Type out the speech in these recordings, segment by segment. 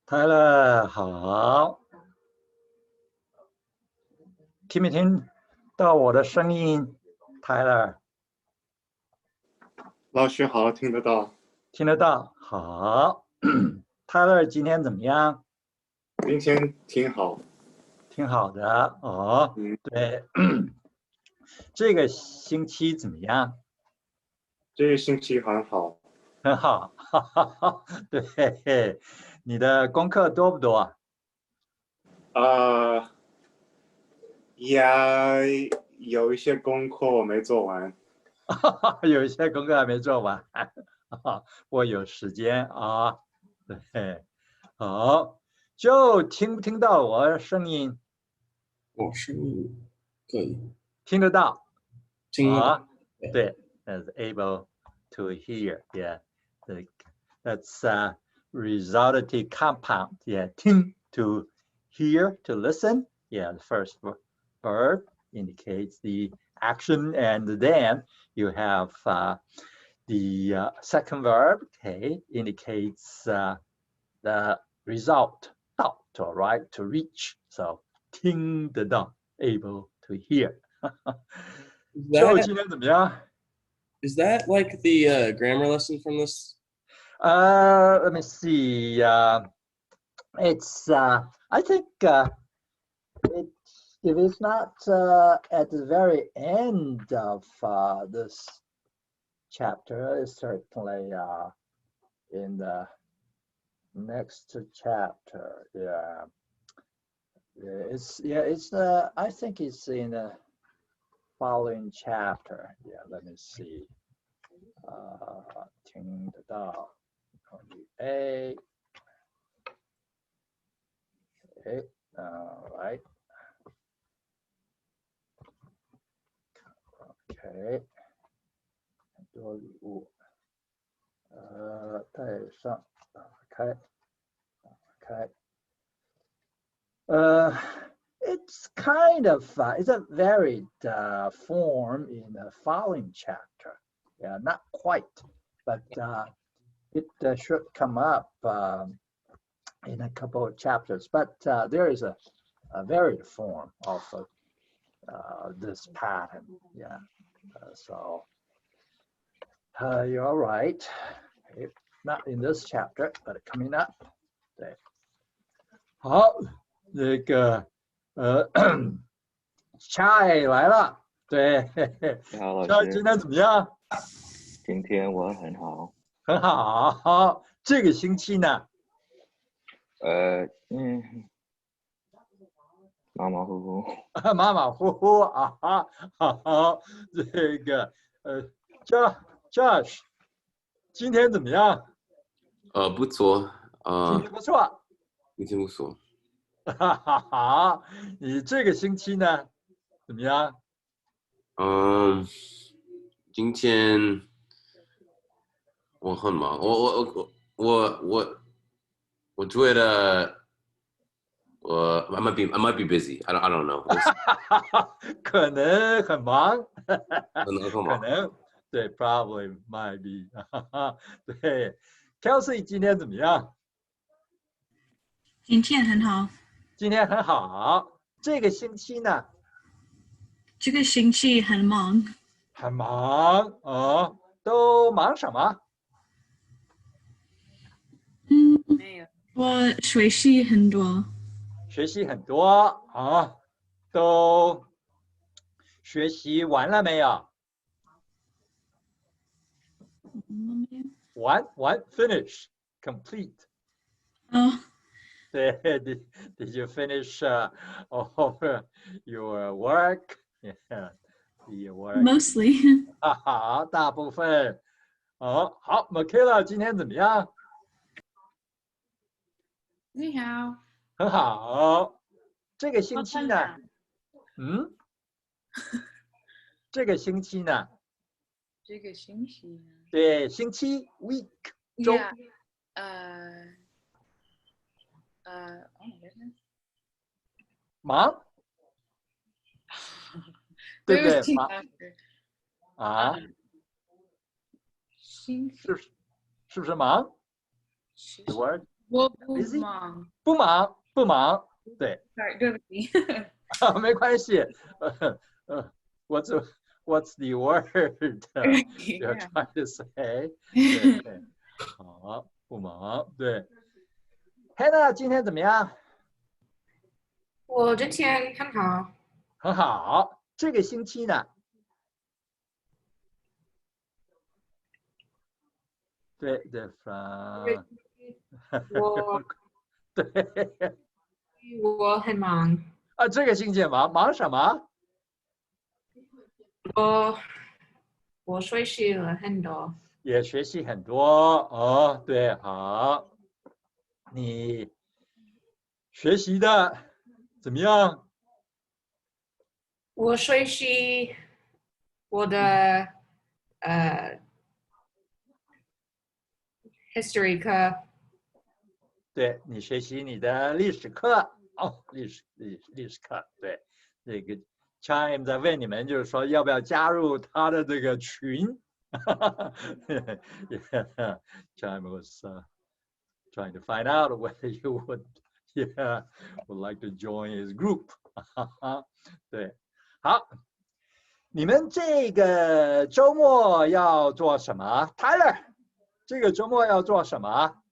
Tyler 好，听没听到我的声音 ？Tyler 老师好，听得到。听得到，好。Tyler 今天怎么样？今天挺好。挺好的哦。对，这个星期怎么样？这个星期很好。很好，哈哈哈。对，你的功课多不多？也有一些功课我没做完。有一些功课还没做完，我有时间啊。对，好，就听不听到我声音？我声音可以听得到啊？对对 ，is able to hear. Yeah, that's resultative compound. Yeah, 听 to hear to listen. Yeah, the first verb indicates the action, and then you have the second verb. Okay, indicates the result. 到 to arrive to reach. So 听得到 able to hear. Joe 今天怎么样？ Is that like the grammar lesson from this? Let me see. It's I think if it's not at the very end of this chapter, it's certainly in the next chapter. Yeah, it's I think it's in the following chapter. Yeah, let me see. 听得到 A. Okay, all right. Okay. 很多礼物，带上，打开，打开。It's kind of it's a varied form in the following chapter. Yeah, not quite, but it should come up in a couple of chapters. But there is a varied form of this pattern. Yeah, so you're all right. Not in this chapter, but coming up. 对，好，那个Chai 来了，对，你好，老师。Chai 今天怎么样？今天我很好。很好。这个星期呢？马马虎虎。马马虎虎啊，好，这个Josh 今天怎么样？不错。今天不错。今天不错。好，你这个星期呢怎么样？今天我很忙，我觉得I might be busy. I don't know. 可能很忙，可能对 ，probably might be 对 ，Kelsey 今天怎么样？今天很好。今天很好。这个星期呢？这个星期很忙。很忙哦，都忙什么？没有。我学习很多。学习很多啊，都学习完了没有？完 finish complete。对，Did you finish all your work? Yeah, your work. Mostly. 好，大部分。好 ，Michaela 今天怎么样？你好。很好。这个星期呢？这个星期呢？这个星期呢？对，星期 week 周。忙。对不对？忙。啊？是不是忙 ？The word 我不 busy 忙。不忙不忙，对， Sorry，对不起。没关系。What's the word you're Yeah. trying to say？ 对对，好，不忙，对。Hannah 今天怎么样？我今天很好，很好。这个星期呢？对对，from 我对我很忙，啊，这个星期忙什么？我学习了很多，也学习很多哦。对，好，你学习的怎么样？我学习我的history 课，对，你学习你的历史课哦，历史课。对，那个 Chime 在问你们，就是说要不要加入他的这个群？Yeah, Chime was trying to find out whether you would like to join his group 对，好，你们这个周末要做什么 ？Tyler， 这个周末要做什么？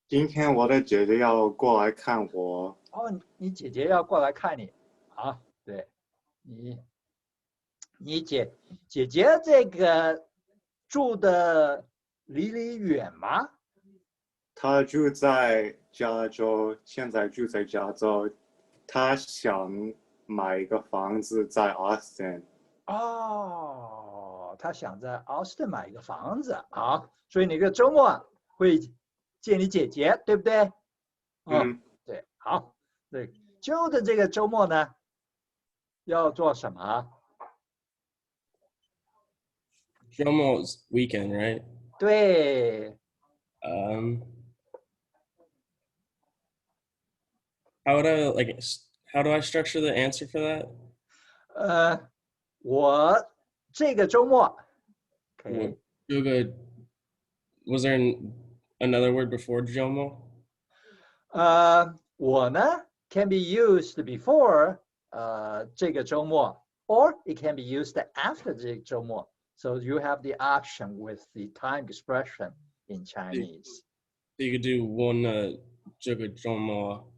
今天我的姐姐要过来看我，哦，你姐姐要过来看你啊？对，你姐姐这个住的离你远吗？她住在加州，现在住在加州，她想买一个房子在 Austin。哦，她想在 Austin 买一个房子啊，所以你个周末会见你姐姐，对不对？嗯，对，好，对，就的这个周末呢，要做什么？周末 is weekend, right? 对， How would I like? How do I structure the answer for that? 我这个周末 What ，OK， was there another word before Jomo? 我呢 can be used before 这个周末 or it can be used after 这个周末 so you have the option with the time expression in Chinese So you could do one 这个周末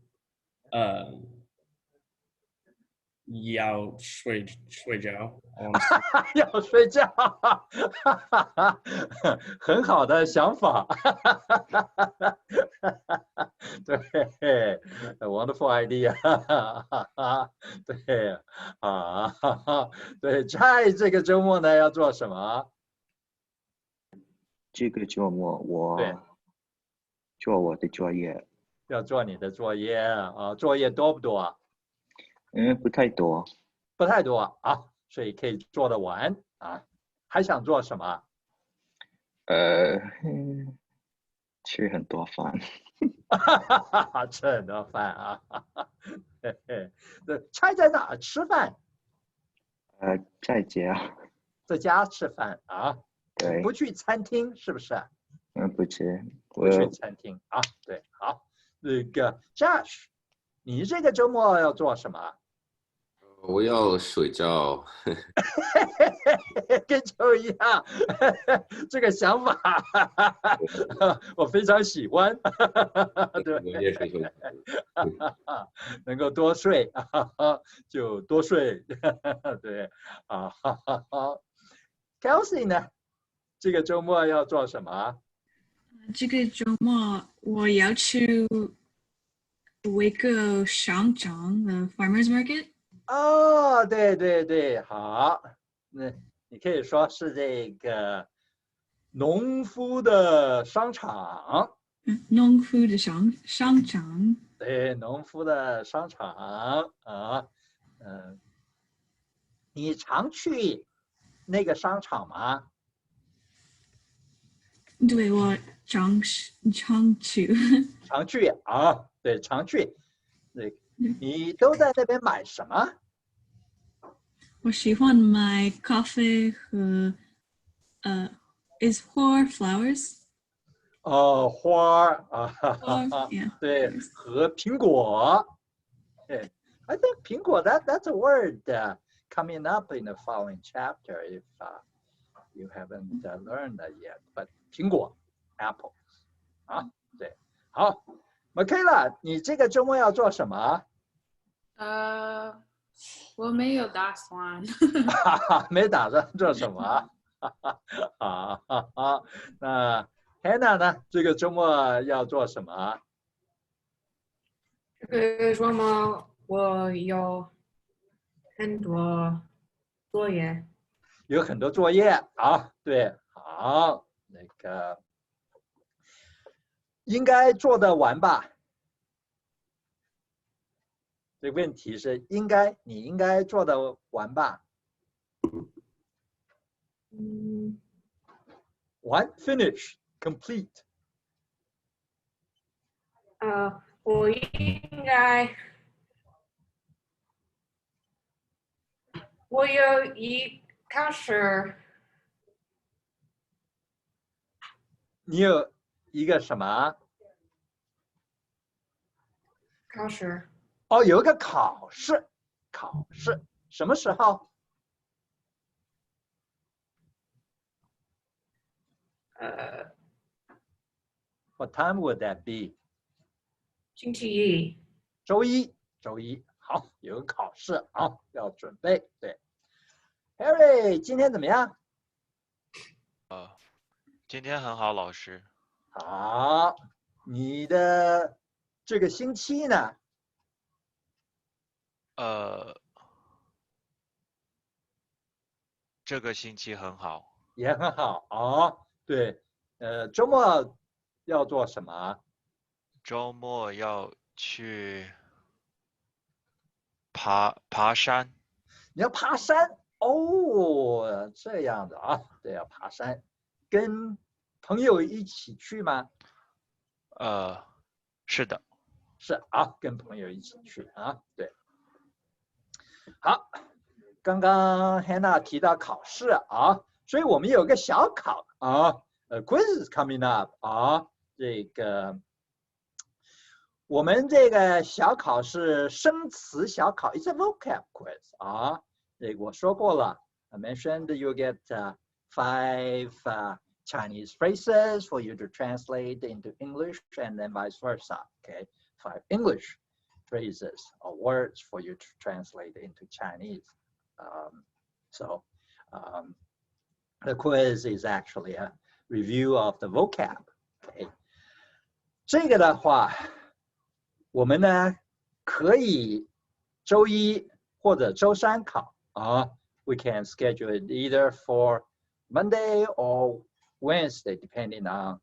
要睡觉。要睡觉很好的想法对 a wonderful idea 对对，在这个周末呢要做什么？这个周末对我做我的作业，要做你的作业啊，作业多不多啊？不太多，不太多啊，所以可以做得完啊。还想做什么？吃很多饭，吃很多饭啊。对，猜在哪儿吃饭？在家，在家吃饭啊？对不，去餐厅是不是？不吃，不去餐厅啊？对，好，那个 Josh， 你这个周末要做什么？我要睡觉。跟球一样，这个想法我非常喜欢。对，我也睡觉。能够多睡就多睡。对啊，Kelsey 呢？这个周末要做什么？这个周末我要去一个商场farmers market。哦，对对对，好，那你可以说是这个农夫的商场。农夫的商场。对，农夫的商场啊，你常去那个商场吗？对，我常去。常去啊，对，常去。对，你都在那边买什么？我喜欢买咖啡和is for flowers。哦，花儿啊，哈哈 Yeah. 对，和苹果。对 I think 苹果 that's a word coming up in the following chapter if you haven't learned that yet. But 苹果 apple 啊，对，好 ，Michaela，你这个周末要做什么？我没有打算。哈哈，没打算做什么？哈哈，那 Hannah 呢？这个周末要做什么？这个周末我有很多作业。有很多作业啊，对，好，那个应该做得完吧？这个问题是你应该做得完吧？完 finish complete。我应该，我有一考试，你有一个什么？考试，哦，有一个考试，什么时候？What time would that be？星期一。周一，好，有个考试啊，要准备。对 ，Harry，今天怎么样？今天很好，老师。好，你的这个星期呢？这个星期很好。也很好啊。对，周末要做什么？周末要去爬山。你要爬山哦，这样的啊，对，要爬山，跟朋友一起去吗？是的。是啊，跟朋友一起去啊，对。好，刚刚 Hannah 提到考试啊，所以我们有个小考啊，quiz is coming up 啊，这个我们这个小考是生词小考 ，it's a vocab quiz 啊，这个我说过了 ，I mentioned you get five Chinese phrases for you to translate into English and then vice versa. Okay, 5 English phrases or words for you to translate into Chinese. So the quiz is actually a review of the vocab. Okay. 这个的话，我们呢可以周一或者周三考啊。We can schedule it either for Monday or Wednesday, depending on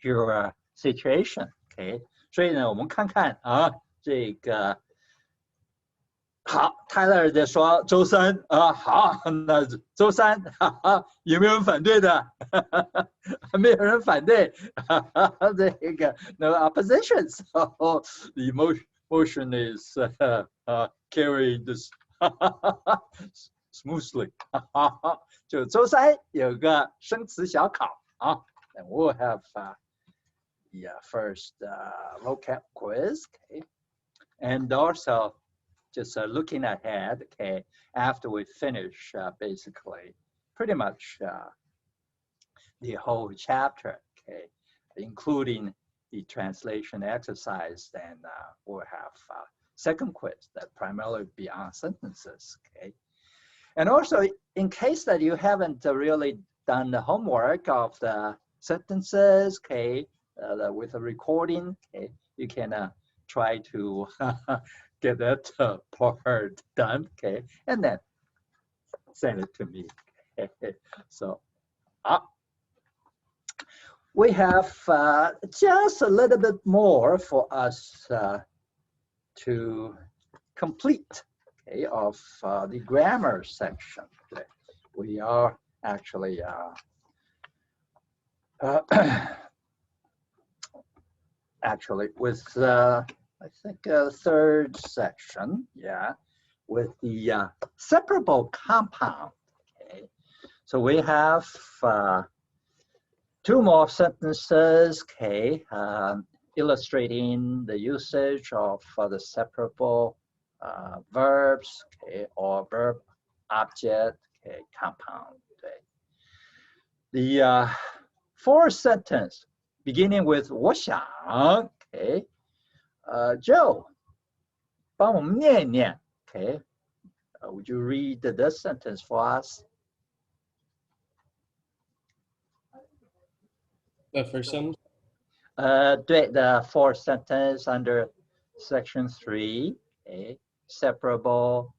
your situation. Okay. 所以呢，我们看看啊，这个好，泰勒尔在说周三啊，好，那周三有没有人反对的？没有人反对，这个 no opposition, so the motion is carried smoothly. 就周三有个生词小考啊 and we'll have the first vocab quiz, okay, and also just looking ahead, okay, after we finish basically pretty much the whole chapter, okay, including the translation exercise, then we'll have second quiz that primarily be on sentences, okay. And also, in case that you haven't really done the homework of the sentences, okay, with a recording, okay, you can try to get that part done, okay, and then send it to me. Okay. So we have just a little bit more for us to complete, okay, of the grammar section. Okay. We are actually actually with I think third section, yeah, with the separable compound. Okay, so we have to two more sentences, okay, illustrating the usage of the separable verbs, okay, or verb object, okay, compound. Okay. The fourth sentence, beginning with 我想, okay, Joe, 帮我们念一念, okay, would you read this sentence for us? The first sentence? The fourth sentence under section 3, okay, separable,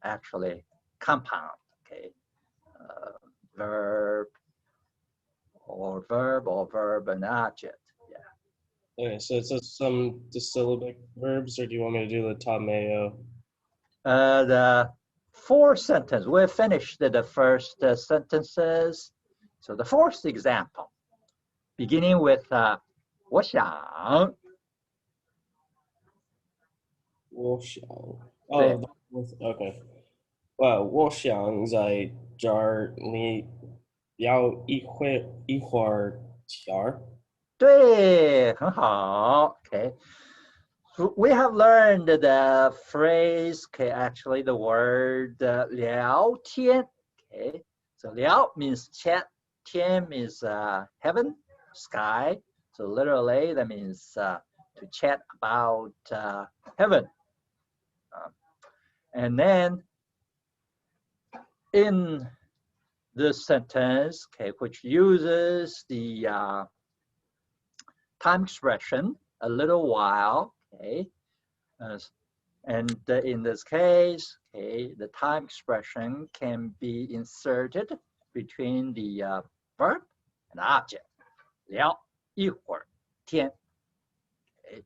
actually compound, okay, verb and object, yeah. Okay, so it says some dissyllabic verbs, or do you want me to do the tameo? The fourth sentence, we finished the first sentences. So the fourth example, beginning with 我想. 我想. Oh, okay. 我想在这儿聊一会儿天儿。对，很好. Okay. So we have learned the phrase, okay, actually the word 聊天. Okay. So 聊 means chat, 天 means heaven, sky. So literally that means to chat about heaven. And then in this sentence, okay, which uses the time expression, a little while, okay, and in this case, okay, the time expression can be inserted between the verb and object. 聊一会儿天. Okay.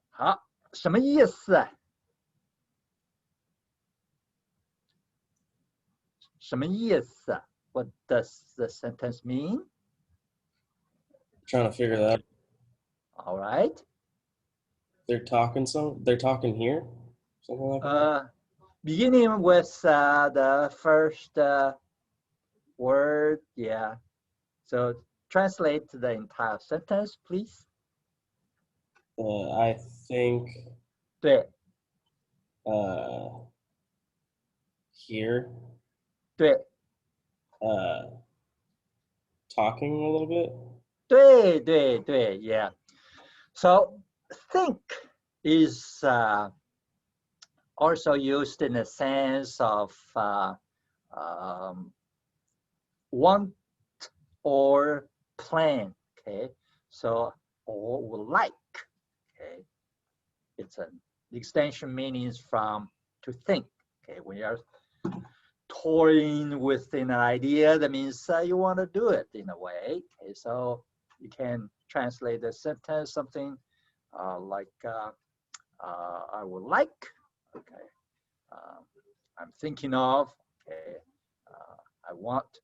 好，什么意思？什么意思？ What does the sentence mean? Trying to figure that out. All right. They're talking here? Something like that? Beginning with the first word, yeah. So translate the entire sentence, please. I think 对 here 对 talking a little bit. 对对对 yeah. So think is also used in the sense of want or plan, okay? So, or would like, okay? It's an extension meanings from to think, okay? When you're toying with an idea, that means you want to do it in a way, okay? So you can translate the sentence something like I would like, okay? I'm thinking of, okay? I want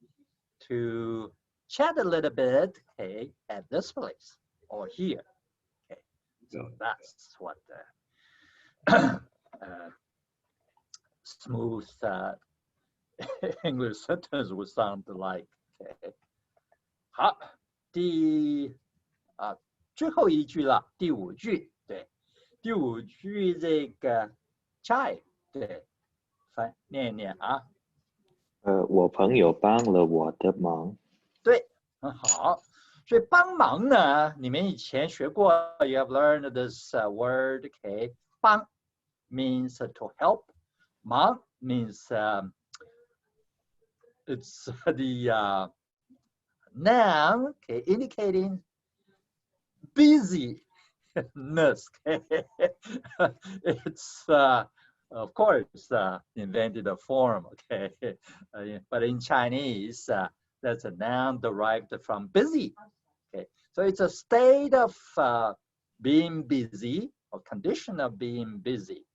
to chat a little bit, okay, at this place or here, okay? So that's what the smooth English sentence would sound like. Okay. 好，最后一句了，第五句，对，第五句这个 chai， 对，念一念啊。我朋友帮了我的忙。对，很好。所以帮忙呢，你们以前学过 ，you have learned this word, okay? 帮 means to help. 忙 means it's the noun, okay, indicating busyness. Okay? It's of course invented a form, okay, but in Chinese that's a noun derived from busy. Okay, so it's a state of being busy or condition of being busy.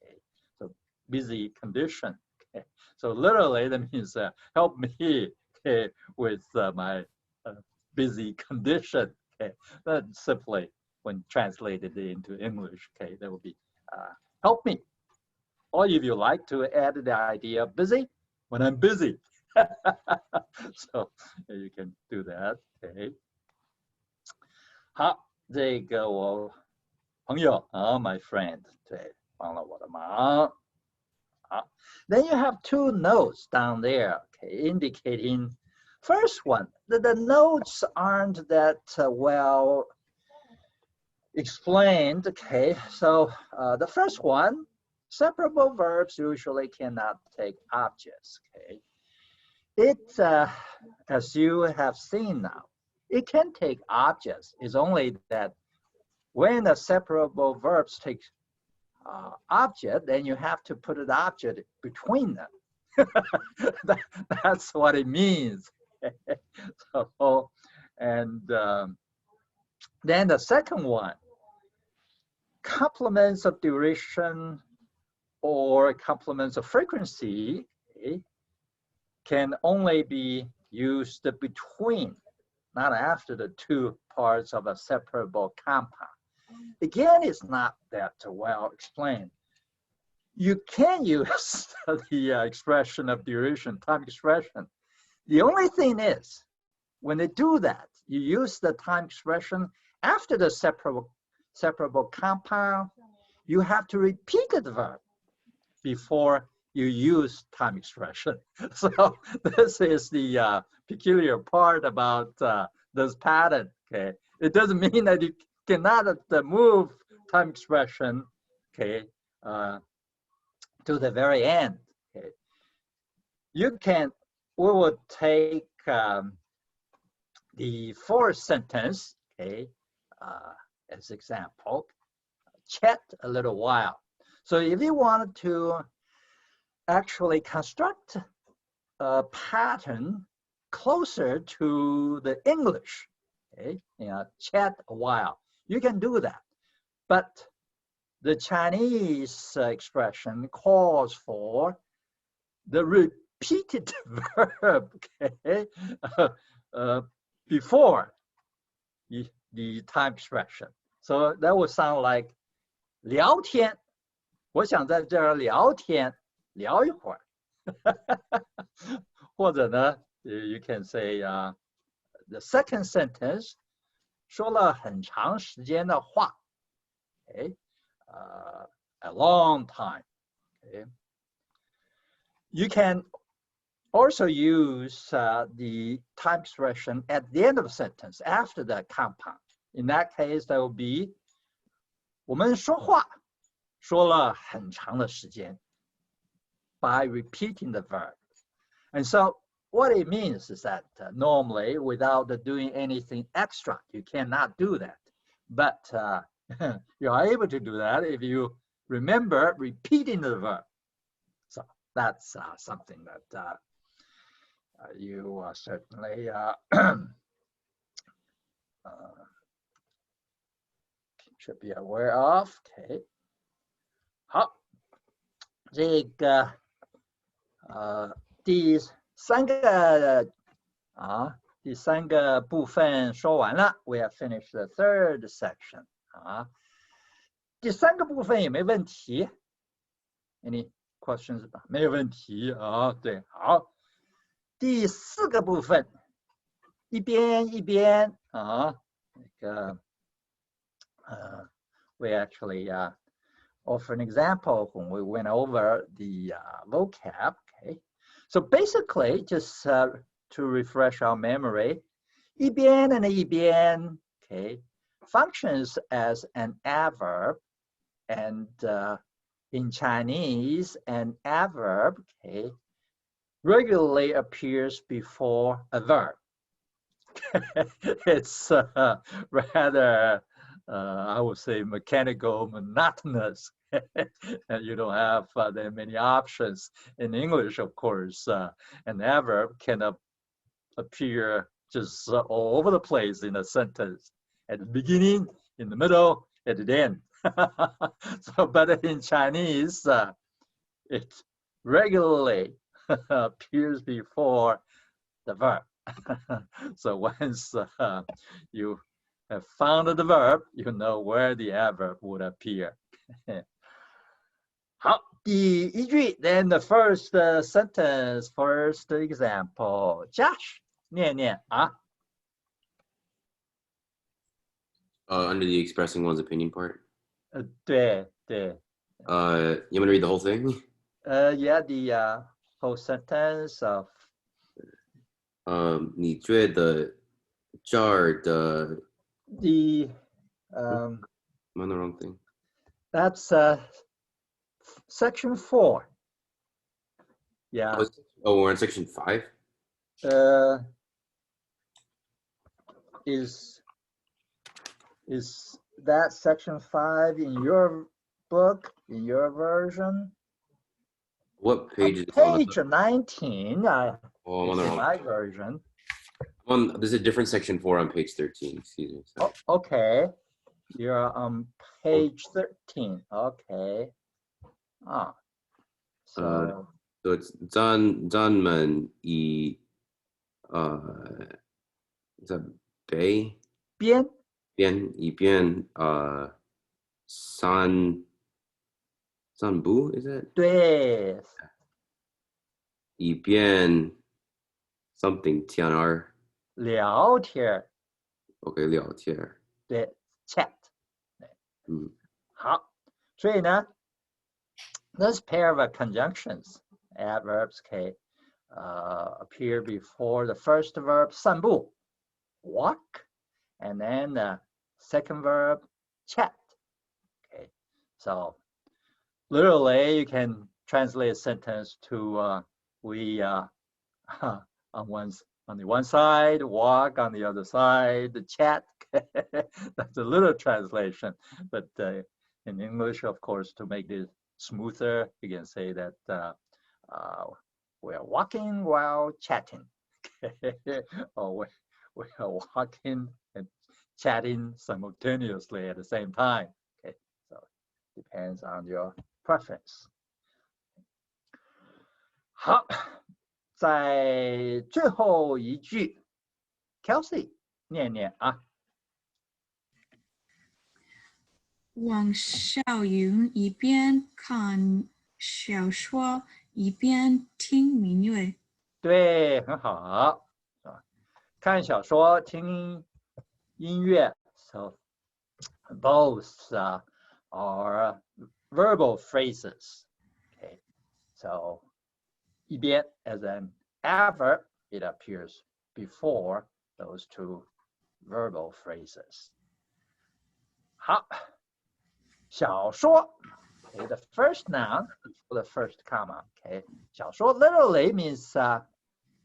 Okay, so busy condition. Okay, so literally that means help me, okay, with my busy condition. Okay, that's simply when translated into English. Okay, that would be help me. Or if you like to add the idea of busy, when I'm busy, So you can do that. Okay. 好，这个我朋友啊，my friend， 对，帮了我的忙。好 ，then you have two notes down there, okay, indicating first one. The notes aren't that well explained. Okay, so the first one, separable verbs usually cannot take objects. Okay, it as you have seen now, it can take objects. It's only that when the separable verbs take object, then you have to put an object between them. That's what it means. So, and then the second one, complements of duration or complements of frequency, okay, can only be used between, not after the two parts of a separable compound. Again, it's not that well explained. You can use the expression of duration, time expression. The only thing is, when they do that, you use the time expression after the separable compound, you have to repeat the verb before you use time expression. So this is the peculiar part about this pattern. Okay, it doesn't mean that you cannot move time expression, okay, to the very end. Okay, you can. We will take the fourth sentence, okay, as example. Chat a little while. So if you want to actually construct a pattern closer to the English, okay, chat a while, you can do that. But the Chinese expression calls for the repeated verb, okay, before the time expression. So that would sound like 聊天，我想在这儿聊天，聊一会儿。或者呢 you can say the second sentence 说了很长时间的话 okay, a long time. Okay. You can also use the time expression at the end of the sentence after the compound. In that case, that will be 我们说话说了很长的时间 by repeating the verb. And so what it means is that normally without doing anything extra, you cannot do that. But you are able to do that if you remember repeating the verb. So that's something that you certainly should be aware of. Okay. 好，这个第三个部分说完了 ，we have finished the third section 第三个部分有没有问题 ？Any questions？ 没有问题对，好。第四个部分，一边那个we actually offer an example when we went over the vocab. Okay, so basically, just to refresh our memory, 一边 and 一边 okay, functions as an adverb, and in Chinese, an adverb okay, regularly appears before a verb. It's rather I would say mechanical, monotonous. And you don't have that many options. In English, of course, an adverb can appear just all over the place in a sentence, at the beginning, in the middle, at the end. So, but in Chinese, it regularly appears before the verb. So once you have found the verb, you know where the adverb would appear. 好，第一句 then the first sentence, first example. Josh, 念念啊。Under the expressing one's opinion part. 对对。You want to read the whole thing? Yeah, the whole sentence of. 你觉得这儿的 The I'm on the wrong thing. That's section 4. Yeah. Oh, we're in section 5. Is that section 5 in your book, in your version? What page is it Page on? 19. Oh, I'm on the in wrong. my version. There's a different section 4 on page 13. Excuse me. Oh, okay. You're on page 13. Okay. So it's 咱们以is that Bay? 边一边散步 is it? 对一边 something 天儿聊天 OK 聊天对 chat 好，所以呢 this pair of conjunctions, adverbs, okay, appear before the first verb, 散步, walk, and then the second verb, chat. Okay, so literally you can translate a sentence to we on the one side, walk on the other side, the chat. That's a little translation, but in English, of course, to make this smoother, you can say that we are walking while chatting. Or we are walking and chatting simultaneously at the same time. Okay, so depends on your preference. 好，在最后一句 ，Kelsey 念念啊。往校园一边看小说一边听民乐。对，很好。看小说，听音乐。So both are verbal phrases. Okay, so 一边 as an adverb, it appears before those two verbal phrases. 好，小说 Okay, the first noun before the first comma. Okay, 小说 literally means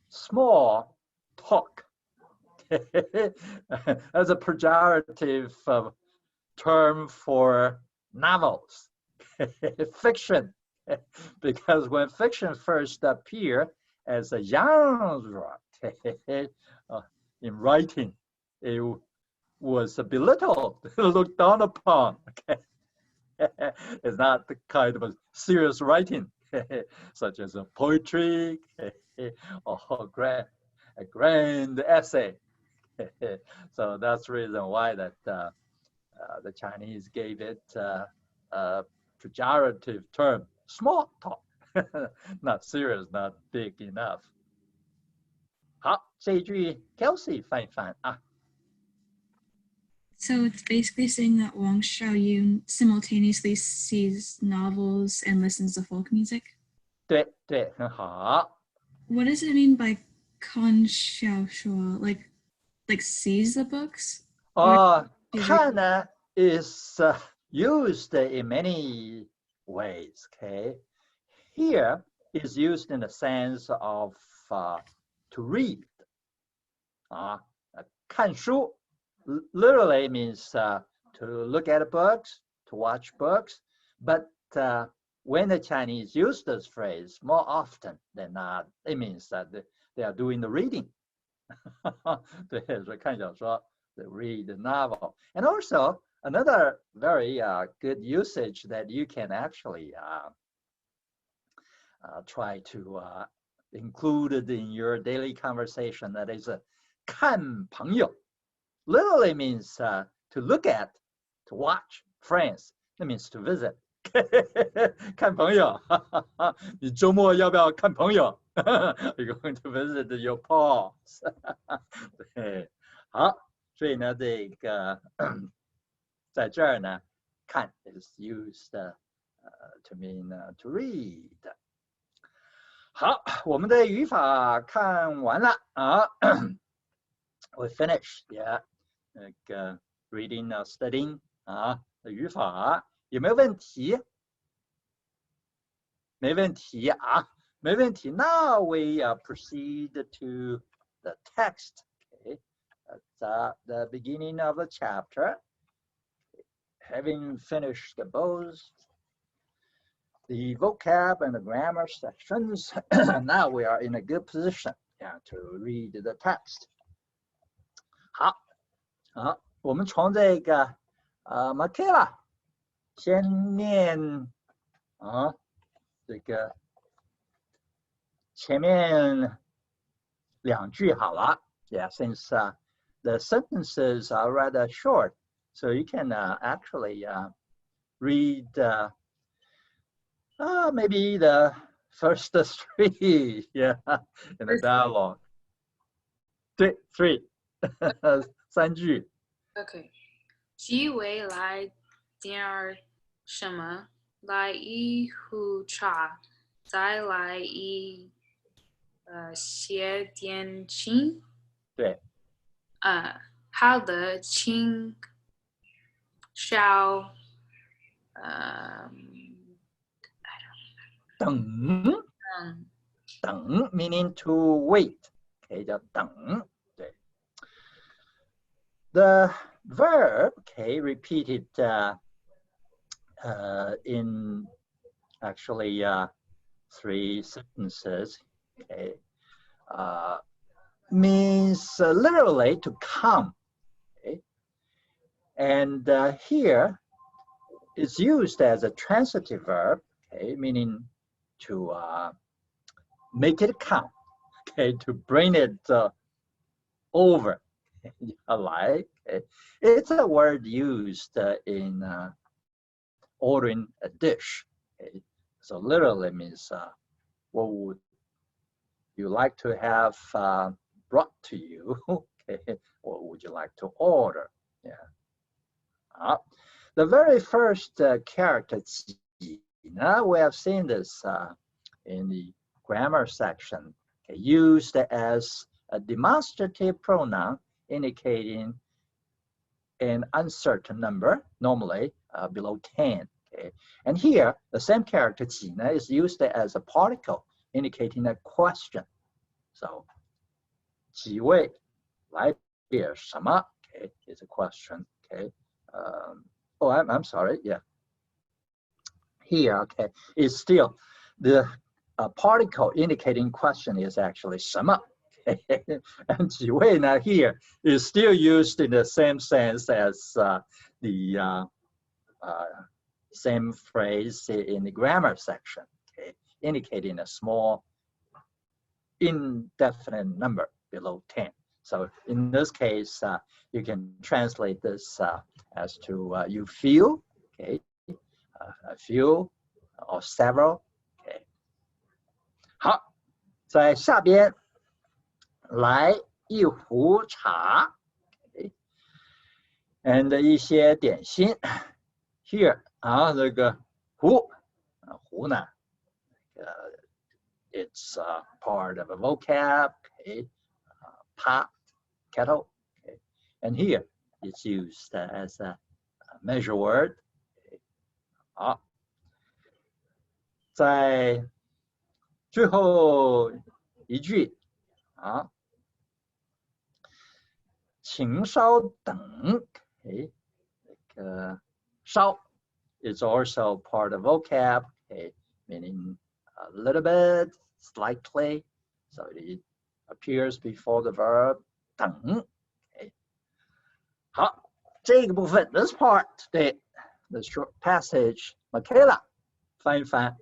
small talk. As a pejorative term for novels, fiction. Because when fiction first appeared as a genre in writing, it was belittled, looked down upon. Okay? It's not the kind of a serious writing, such as a poetry or a grand essay. So that's the reason why that the Chinese gave it a pejorative term, small talk, not serious, not big enough. 好，这一句 Kelsey 翻一翻啊。So it's basically saying that Wang Xiaoyun simultaneously sees novels and listens to folk music. 对对，很好。What does it mean by 看小说? Like sees the books? 看呢 is used in many ways. Okay, here is used in the sense of to read. 看书 literally means to look at books, to watch books, but when the Chinese use this phrase more often than not, it means that they are doing the reading. 对，所以看小说 they read the novel. And also another very good usage that you can actually try to include it in your daily conversation, that is 看朋友. Literally means to look at, to watch friends. That means to visit. 看朋友，你周末要不要看朋友？You're going to visit your pals 对，好，所以呢，这个在这儿呢，看 is used to mean to read。好，我们的语法看完了啊。We finished, yeah. 那个 reading, studying 啊，语法有没有问题？没问题啊，没问题。Now we proceed to the text. Okay, that's the beginning of the chapter. Having finished both the vocab and the grammar sections, now we are in a good position, to read the text. 好，我们从这个Michaela 先念这个前面2句好了。Yeah, since the sentences are rather short, so you can actually read maybe the first 3, yeah, in the dialogue. 对，3 3句。OK， 几位来点什么？来一壶茶，再来一些点心。对。好的，请稍等 meaning to wait， 可以叫等，对。The verb, okay, repeated in actually 3 sentences, okay, means literally to come, okay, and here it's used as a transitive verb, okay, meaning to make it come, okay, to bring it over. Like, it's a word used in ordering a dish. Okay? So literally means what would you like to have brought to you? Okay, what would you like to order? Yeah. The very first character, we have seen this in the grammar section, okay, used as a demonstrative pronoun indicating an uncertain number, normally below 10. Okay? And here, the same character 几呢 is used as a particle indicating a question. So, 几位来点什么 okay, is a question. Okay. I'm sorry. Yeah. Here, okay, is still the particle indicating question is actually 什么. And 几位 now here is still used in the same sense as the same phrase in the grammar section, okay, indicating a small indefinite number below 10. So in this case, you can translate this as to you feel, okay, a few or several, okay. 好，在下边。来一壶茶 okay. And 一些点心 here 这个壶壶呢 it's part of a vocab, okay. Pot, kettle, okay. And here it's used as a measure word, okay. 好，在最后一句请稍等 okay. 稍 is also part of vocab, okay, meaning a little bit, slightly, so it appears before the verb 等 okay. 好，这个部分 this part 对 the short passage Michaela 翻一翻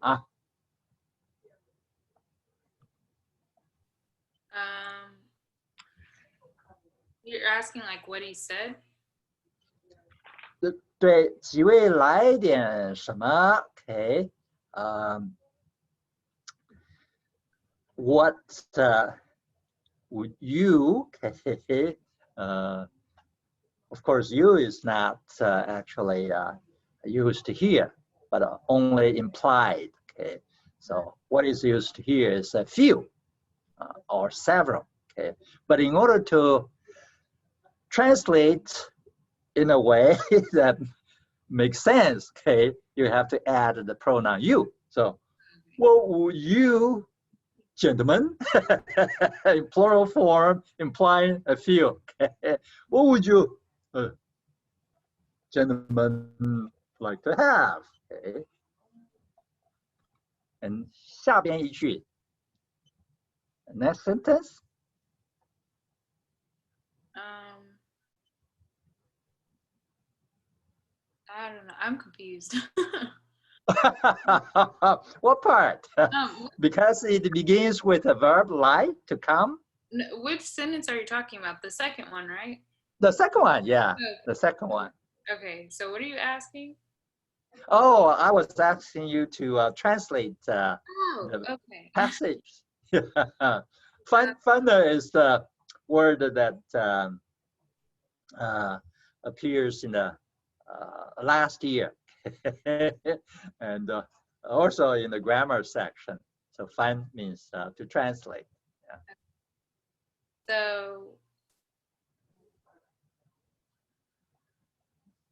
You're asking like what he said? 对，几位来点什么 okay, what would you, okay, of course, you is not actually used here, but only implied, okay? So what is used here is a few or several, okay? But in order to translate in a way that makes sense, okay, you have to add the pronoun you. So what would you, gentlemen, in plural form, implying a few, okay? What would you, gentlemen, like to have? Okay. And 下边一句 next sentence. I don't know. I'm confused. What part? Because it begins with a verb like, to come. Which sentence are you talking about? The second one, right? The second one, yeah. Okay. The second one. Okay, so what are you asking? Oh, I was asking you to translate the okay. passage. Funder is the word that appears in the last year and also in the grammar section. So fun means to translate. Yeah. So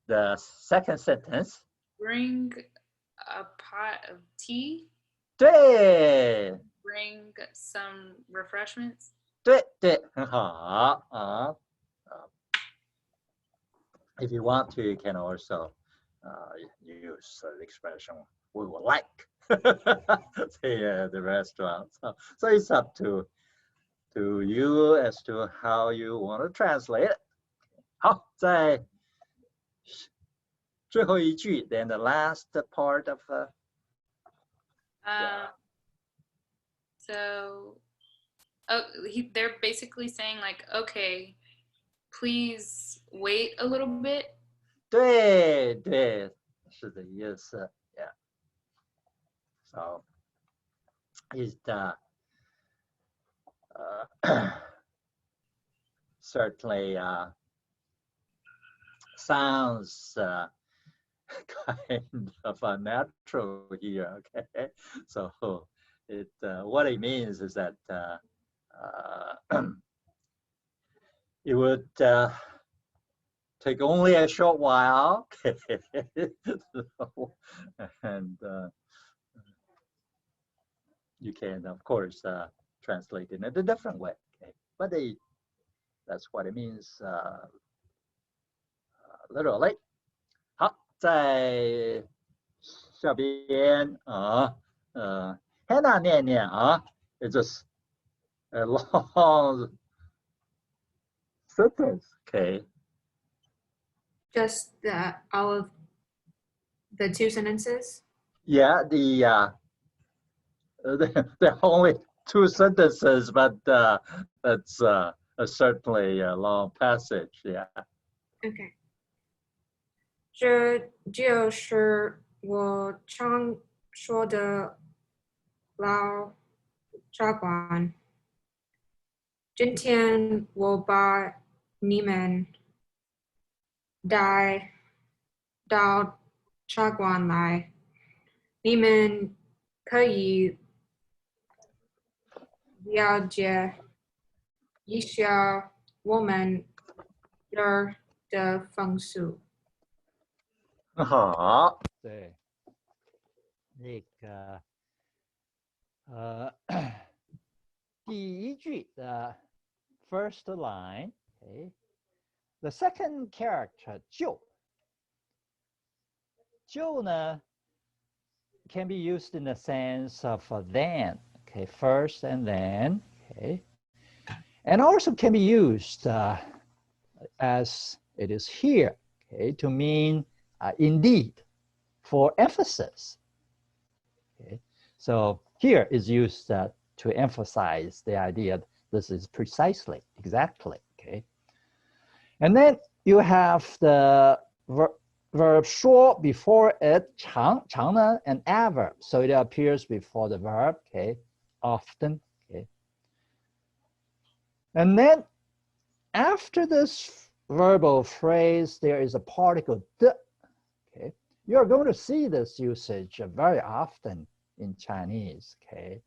the second sentence. Bring a pot of tea. 对 Bring some refreshments. 对对，很好啊。If you want to, you can also use the expression "we would like" the restaurant. So it's up to you as to how you want to translate it. 好，在最后一句 then the last part of So they're basically saying like, okay, please wait a little bit. 对对，是的意思 yeah. So it certainly sounds kind of unnatural here, okay? So it what it means is that it would take only a short while, okay? And you can, of course, translate it in a different way, okay? But that's what it means literally. 好，在下边Hannah 念念啊 it's just a long sentence, okay? Just all of the two sentences? Yeah, there are only two sentences, but that's certainly a long passage, yeah. Okay. 这就是我常说的老茶馆。今天我把你们带到茶馆来，你们可以了解一下我们这儿的风俗。好，对，那个第一句的 first line, okay, the second character 就呢 can be used in the sense of then, okay, first and then, okay, and also can be used as it is here, okay, to mean indeed, for emphasis. Okay, so here is used to emphasize the idea that this is precisely, exactly. Okay, and then you have the verb 说 before it 常呢 an adverb, so it appears before the verb, okay, often, okay. And then after this verbal phrase, there is a particle de, okay. You're going to see this usage very often in Chinese, okay.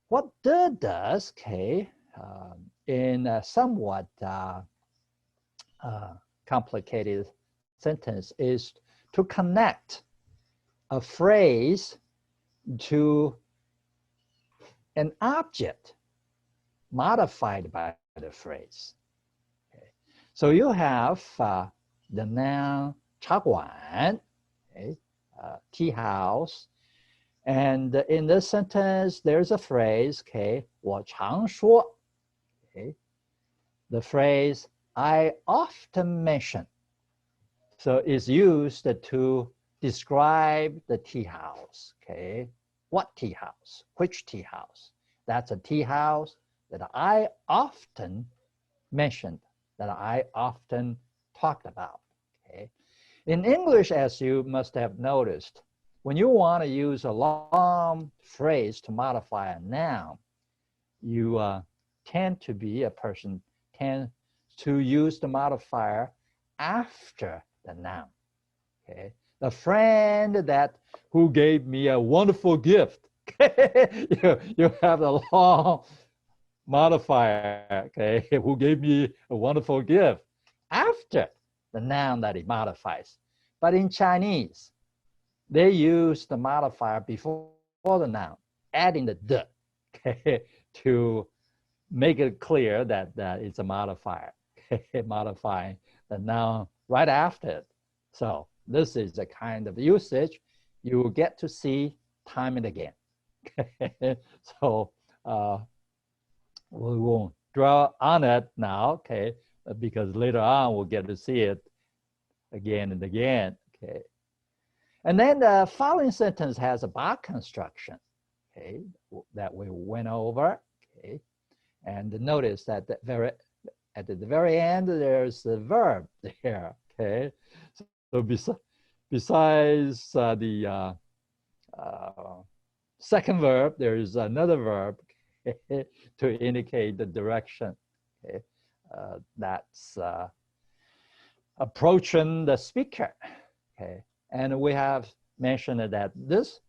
What de does, okay, in a somewhat complicated sentence is to connect a phrase to an object modified by the phrase. Okay. So you have the noun 茶馆, okay, tea house, and in this sentence there's a phrase, okay, 我常说, okay, the phrase I often mention. So it's used to describe the tea house, okay? What tea house? Which tea house? That's a tea house that I often mentioned, that I often talked about, okay? In English, as you must have noticed, when you want to use a long phrase to modify a noun, you tend to use the modifier after the noun. Okay, the friend who gave me a wonderful gift. you have the long modifier. Okay, who gave me a wonderful gift after the noun that it modifies. But in Chinese, they use the modifier before the noun, adding the de, okay, to make it clear that it's a modifier, modifying the noun right after it. So this is a kind of usage you will get to see time and again. So we won't dwell on it now, okay, because later on we'll get to see it again and again, okay. And then the following sentence has a bar construction, okay, that we went over, okay. And notice that at the very end, there's the verb there, okay? So besides the second verb, there is another verb, okay, to indicate the direction, okay? That's approaching the speaker, okay? And we have mentioned that this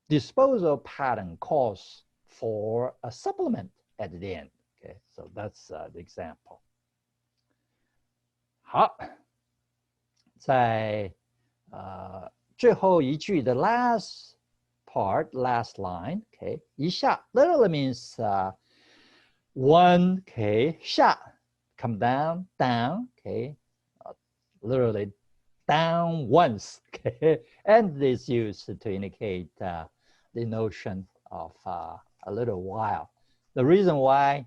disposal pattern calls for a supplement at the end. Okay, so that's the example. 好，在最后一句的 last part, last line, okay, 一下 literally means one, okay, 下 come down, down, okay, literally down once, okay, and this used to indicate the notion of a little while. The reason why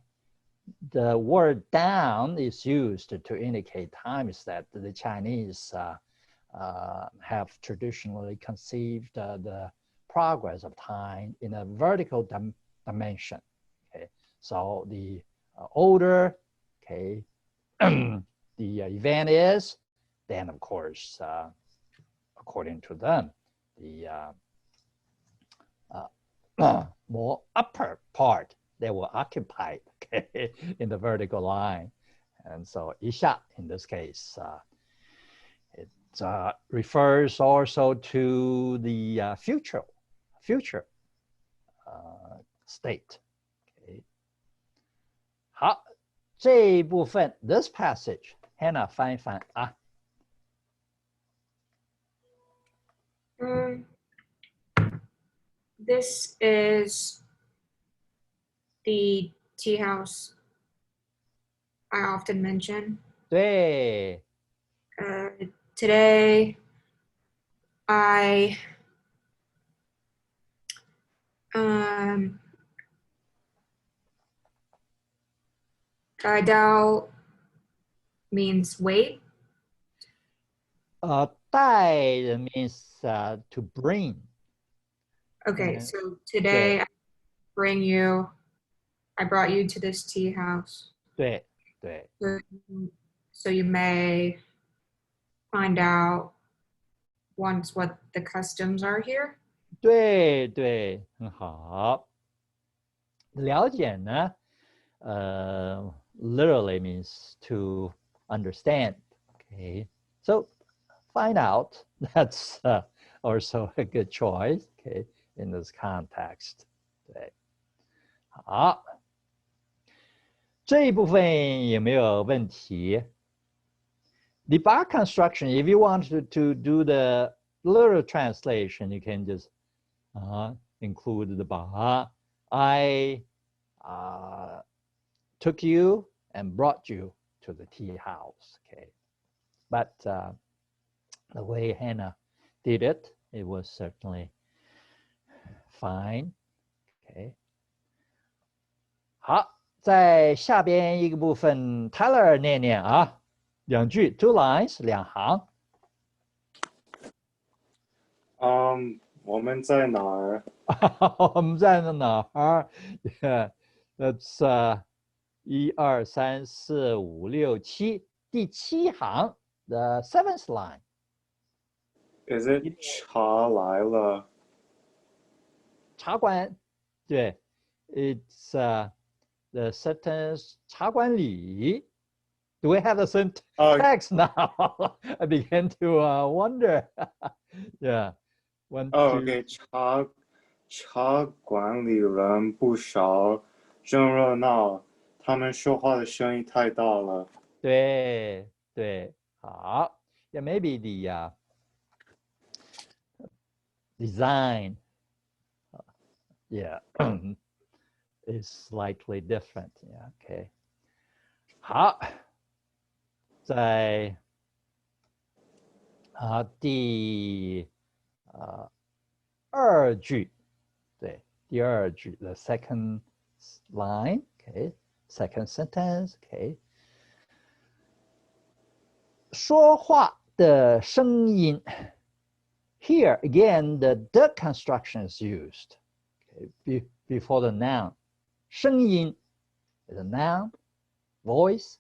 the word down is used to indicate time is that the Chinese have traditionally conceived the progress of time in a vertical dimension. Okay, so the older, okay, the event is, then of course, according to them, the more upper part they were occupied, okay, in the vertical line. And so 一下 in this case, it refers also to the future state. Okay. 好，这一部分 this passage Hannah 翻一翻啊。This is the tea house I often mention. 对， Today, I Dao means wait. 带 means to bring. Okay, Mhm. so today Yeah. I brought you to this tea house. 对对 So you may find out wants what the customs are here. 对对，很好。了解呢，literally means to understand. Okay, so find out. That's also a good choice. Okay, in this context. 对，好，这一部分有没有问题？ The bar construction, if you want to do the literal translation, you can just include the bar. I took you and brought you to the tea house. Okay, but the way Hannah did it, it was certainly fine. Okay. 好，在下边一个部分 ，Tyler 念念啊，两句 ，two lines 两行。我们在哪儿？我们在哪儿 ？Yeah, that's 1、2、3、4、5、6、7，第7行 the seventh line. Is it 茶来了？茶馆，对 ，it's the sentence 茶馆里。Do we have the same text now? I began to wonder. Yeah. One, two. OK，茶馆里人不少，真热闹。他们说话的声音太大了。对对，好。Yeah, maybe the design, yeah, is slightly different. Yeah, okay. 好，在第二句，对，第二句 the second line, okay, second sentence, okay. 说话的声音 here again the construction is used, okay, before the noun. 声音 is a noun, voice,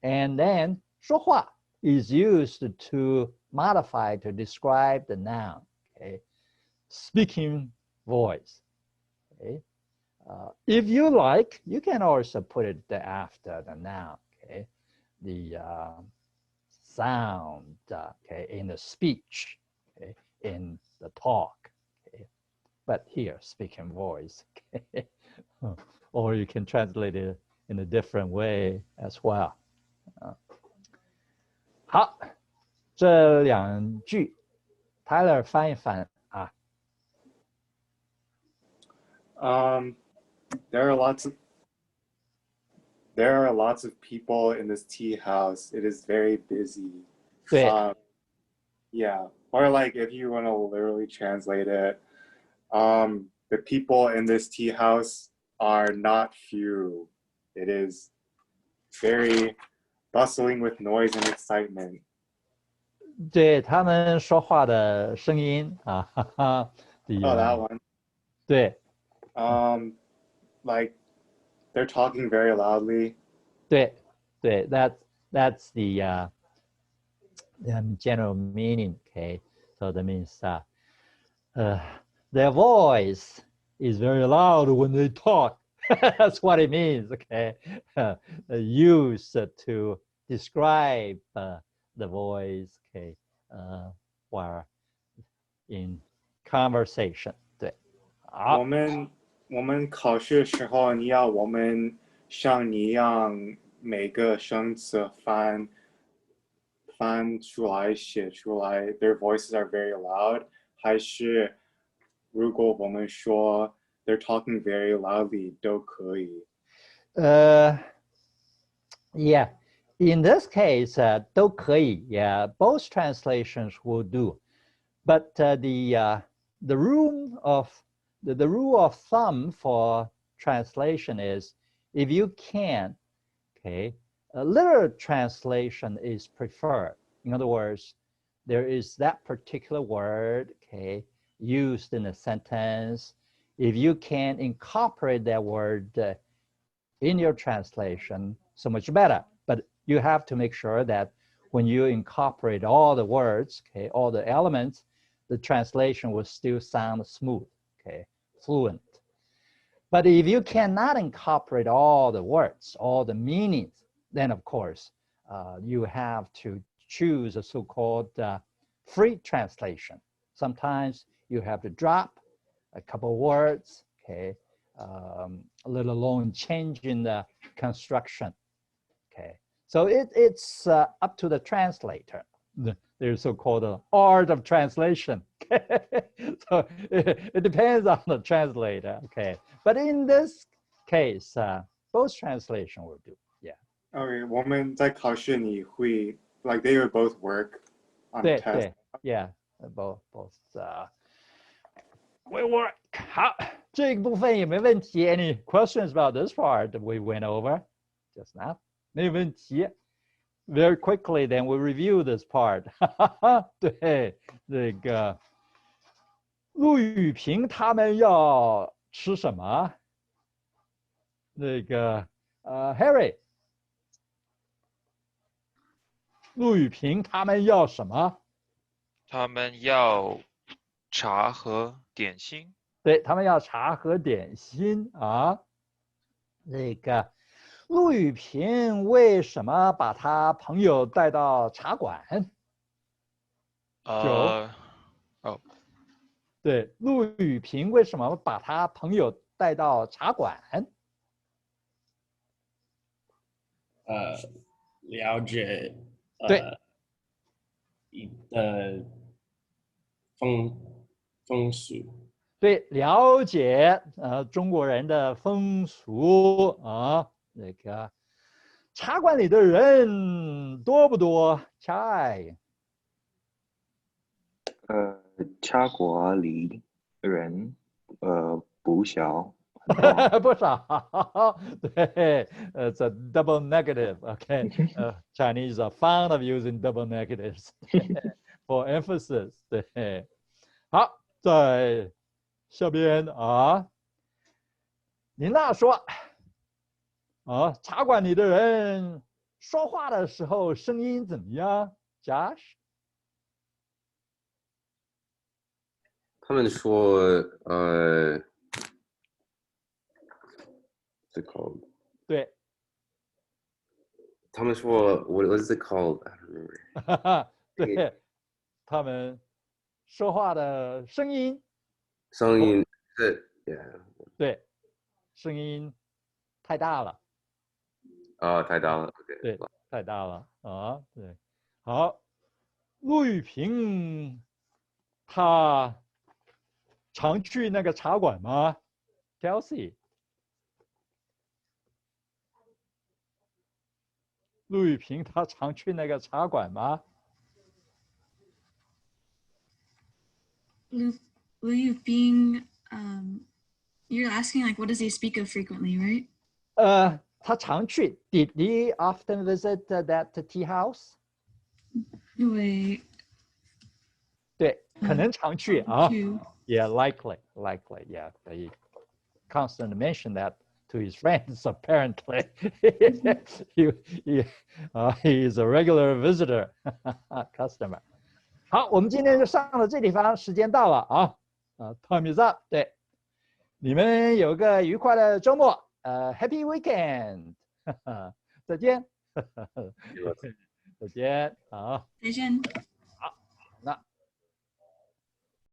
and then 说话 is used to modify to describe the noun. Okay, speaking voice. Okay, if you like, you can also put it after the noun. Okay, the sound. Okay, in the speech. Okay, in the talk. Okay, but here speaking voice. Okay, or you can translate it in a different way as well. 好，这两句 Tyler 翻一翻啊。There are lots of people in this tea house. It is very busy. 对 Yeah, or like if you want to literally translate it, the people in this tea house are not few. It is very bustling with noise and excitement. 对他们说话的声音啊，哈哈， that one. 对 Like they're talking very loudly. 对对 that's the general meaning. Okay, so that means their voice is very loud when they talk. That's what it means. Okay, used to describe the voice. Okay, while in conversation. 对，好。我们考试的时候，你要我们像你一样每个生词翻出来写出来 ，their voices are very loud， 还是如果我们说 they're talking very loudly 都可以。Yeah, in this case, 都可以. Yeah, both translations will do. But the rule of thumb for translation is if you can, okay, a literal translation is preferred. In other words, there is that particular word, okay, used in a sentence. If you can incorporate that word in your translation, so much better. But you have to make sure that when you incorporate all the words, okay, all the elements, the translation will still sound smooth, okay, fluent. But if you cannot incorporate all the words, all the meanings, then of course, you have to choose a so-called free translation. Sometimes you have to drop a couple words, okay, let alone changing the construction, okay. So it's up to the translator. There's so-called art of translation. So it depends on the translator, okay. But in this case, both translation will do, yeah. Okay, 我们在考试你会 like they would both work on 对 test. 对 yeah, both will work. 好，这个部分也没问题。Any questions about this part that we went over just now? 没问题。Very quickly, then we review this part. 对，那个陆羽平他们要吃什么？那个Harry， 陆羽平他们要什么？他们要茶和点心。对，他们要茶和点心啊。那个陆羽平为什么把他朋友带到茶馆？对，陆羽平为什么把他朋友带到茶馆？了解对风俗。对，了解中国人的风俗啊。那个茶馆里的人多不多？菜茶馆里人不少。不少，对，it's a double negative, okay? Chinese are fond of using double negatives for emphasis. 对，好，在下边啊，林娜说，茶馆里的人说话的时候声音怎么样 ？Josh？ 他们说，what's it called？ 对，他们说 what is it called？ I don't remember。对，他们说话的声音是 ，yeah。对，声音太大了。太大了 ，OK。对，太大了啊，对，好，陆羽平他常去那个茶馆吗 ？Kelsey， 陆羽平他常去那个茶馆吗？Lu Yubing, you're asking like what does he speak of frequently, right? 他常去。Did he often visit that tea house？ 对，可能常去啊。去 Yeah, likely, yeah. He constantly mentioned that to his friends, apparently. He is a regular visitor, customer. 好，我们今天就上到这地方，时间到了啊。Time is up。对，你们有个愉快的周末。Happy weekend。再见。再见，好。再见。